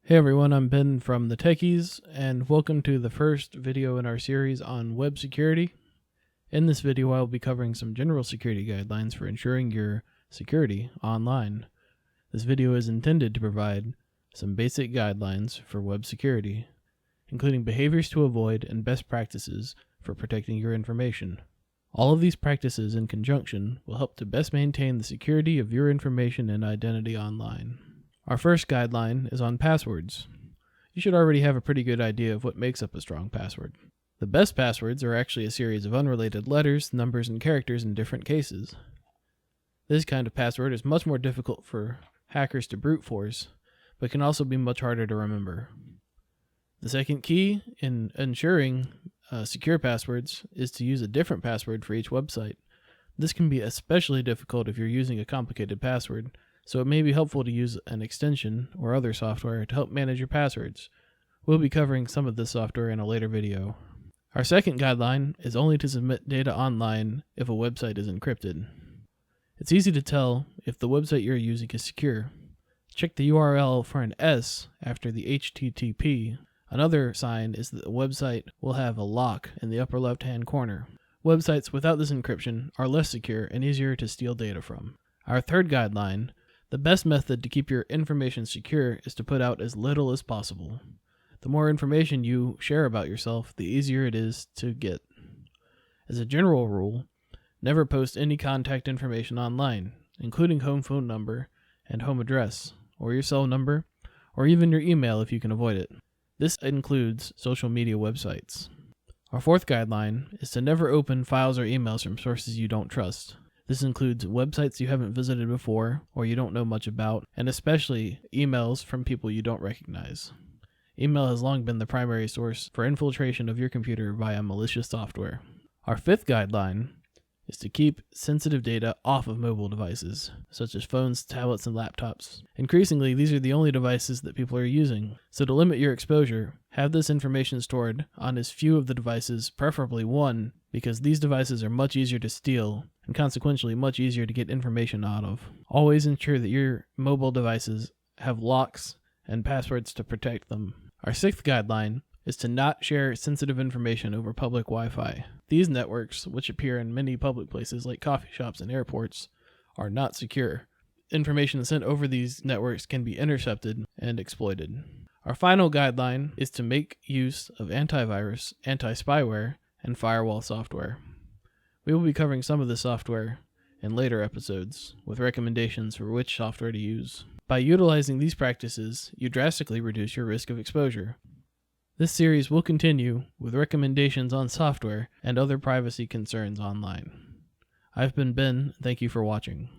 Hey everyone, I'm Ben from the Techies, and welcome to the first video in our series on web security. In this video, I'll be covering some general security guidelines for ensuring your security online. This video is intended to provide some basic guidelines for web security, including behaviors to avoid and best practices for protecting your information. All of these practices in conjunction will help to best maintain the security of your information and identity online. Our first guideline is on passwords. You should already have a pretty good idea of what makes up a strong password. The best passwords are actually a series of unrelated letters, numbers, and characters in different cases. This kind of password is much more difficult for hackers to brute force, but can also be much harder to remember. The second key in ensuring secure passwords is to use a different password for each website. This can be especially difficult if you're using a complicated password, so it may be helpful to use an extension or other software to help manage your passwords. We'll be covering some of this software in a later video. Our second guideline is only to submit data online if a website is encrypted. It's easy to tell if the website you're using is secure. Check the URL for an S after the HTTP. Another sign is that the website will have a lock in the upper left-hand corner. Websites without this encryption are less secure and easier to steal data from. Our third guideline: the best method to keep your information secure is to put out as little as possible. The more information you share about yourself, the easier it is to get. As a general rule, never post any contact information online, including home phone number and home address, or your cell number, or even your email if you can avoid it. This includes social media websites. Our fourth guideline is to never open files or emails from sources you don't trust. This includes websites you haven't visited before or you don't know much about, and especially emails from people you don't recognize. Email has long been the primary source for infiltration of your computer via malicious software. Our fifth guideline is to keep sensitive data off of mobile devices, such as phones, tablets, and laptops. Increasingly, these are the only devices that people are using. So to limit your exposure, have this information stored on as few of the devices, preferably one, because these devices are much easier to steal and consequently much easier to get information out of. Always ensure that your mobile devices have locks and passwords to protect them. Our sixth guideline is to not share sensitive information over public Wi-Fi. These networks, which appear in many public places like coffee shops and airports, are not secure. Information sent over these networks can be intercepted and exploited. Our final guideline is to make use of antivirus, anti-spyware, and firewall software. We will be covering some of this software in later episodes, with recommendations for which software to use. By utilizing these practices, you drastically reduce your risk of exposure. This series will continue with recommendations on software and other privacy concerns online. I've been Ben, thank you for watching.